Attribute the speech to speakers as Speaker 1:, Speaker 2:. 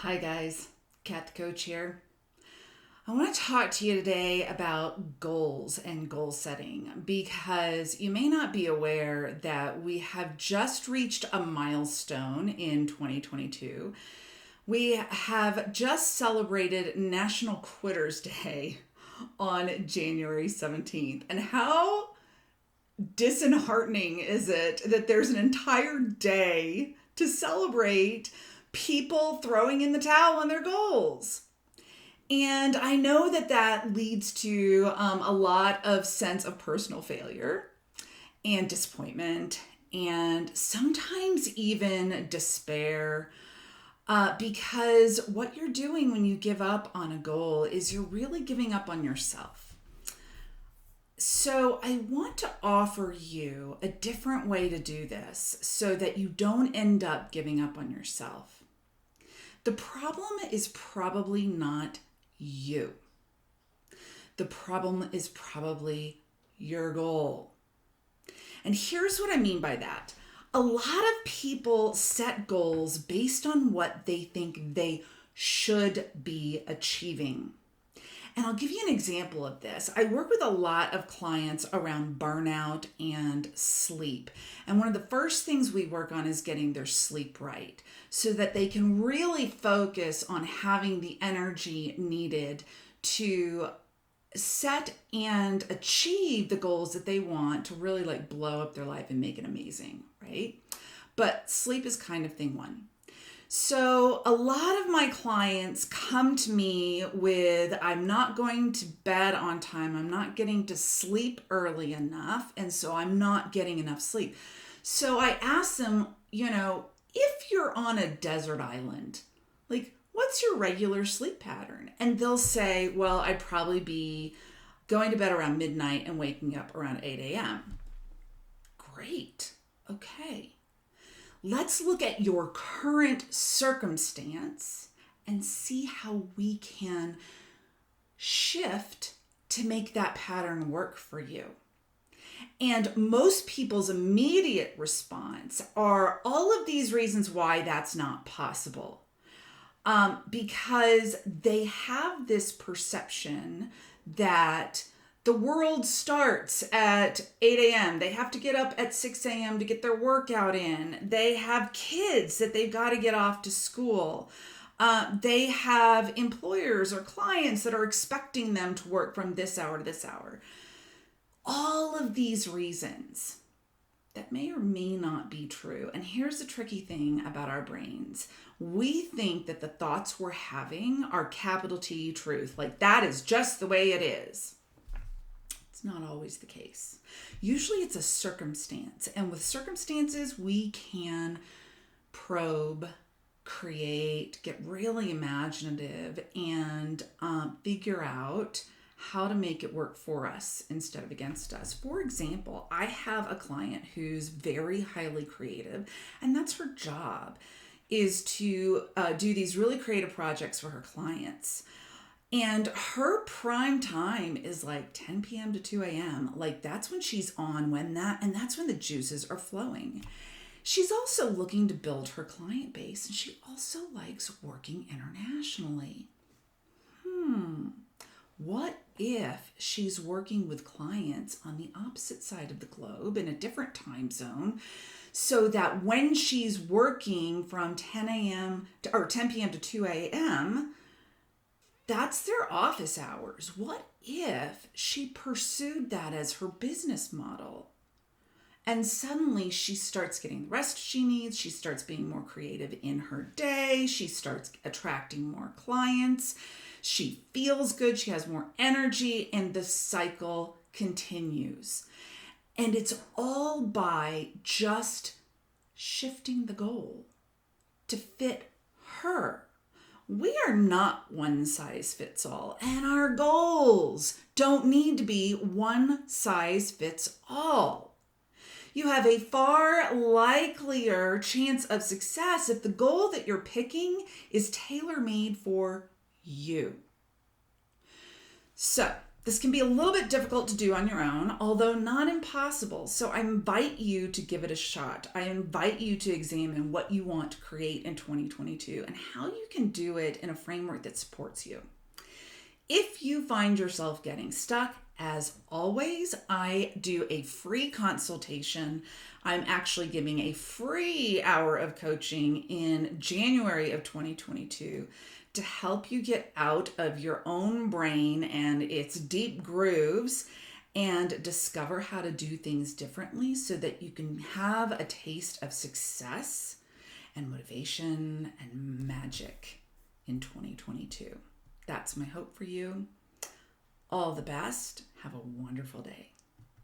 Speaker 1: Hi guys, Kat the Coach here. I want to talk to you today about goals and goal setting because you may not be aware that we have just reached a milestone in 2022. We have just celebrated National Quitters Day on January 17th. And how disheartening is it that there's an entire day to celebrate people throwing in the towel on their goals? And I know that that leads to a lot of sense of personal failure and disappointment and sometimes even despair, because what you're doing when you give up on a goal is you're really giving up on yourself. So I want to offer you a different way to do this so that you don't end up giving up on yourself. The problem is probably not you. The problem is probably your goal. And here's what I mean by that. A lot of people set goals based on what they think they should be achieving. And I'll give you an example of this. I work with a lot of clients around burnout and sleep. And one of the first things we work on is getting their sleep right so that they can really focus on having the energy needed to set and achieve the goals that they want to really blow up their life and make it amazing, right? But sleep is kind of thing one. So a lot of my clients come to me with, I'm not going to bed on time. I'm not getting to sleep early enough. And so I'm not getting enough sleep. So I ask them, if you're on a desert island, what's your regular sleep pattern? And they'll say, well, I'd probably be going to bed around midnight and waking up around 8 a.m. Great. Okay. Let's look at your current circumstance and see how we can shift to make that pattern work for you. And most people's immediate response are all of these reasons why that's not possible. Because they have this perception that the world starts at 8 a.m. They have to get up at 6 a.m. to get their workout in. They have kids that they've got to get off to school. They have employers or clients that are expecting them to work from this hour to this hour. All of these reasons that may or may not be true. And here's the tricky thing about our brains. We think that the thoughts we're having are capital T truth. That is just the way it is. It's not always the case. Usually it's a circumstance. And with circumstances, we can probe, create, get really imaginative, and figure out how to make it work for us instead of against us. For example, I have a client who's very highly creative, and that's her job, is to do these really creative projects for her clients. And her prime time is 10 p.m. to 2 a.m. That's when she's on and that's when the juices are flowing. She's also looking to build her client base, and she also likes working internationally. What if she's working with clients on the opposite side of the globe in a different time zone, so that when she's working from 10 a.m. or 10 p.m. to 2 a.m., that's their office hours? What if she pursued that as her business model? And suddenly she starts getting the rest she needs. She starts being more creative in her day. She starts attracting more clients. She feels good. She has more energy, and the cycle continues. And it's all by just shifting the goal to fit her. We are not one size fits all, and our goals don't need to be one size fits all. You have a far likelier chance of success if the goal that you're picking is tailor-made for you. So This can be a little bit difficult to do on your own, although not impossible. So I invite you to give it a shot. I invite you to examine what you want to create in 2022 and how you can do it in a framework that supports you. If you find yourself getting stuck, as always, I do a free consultation. I'm actually giving a free hour of coaching in January of 2022 to help you get out of your own brain and its deep grooves and discover how to do things differently so that you can have a taste of success and motivation and magic in 2022. That's my hope for you. All the best. Have a wonderful day.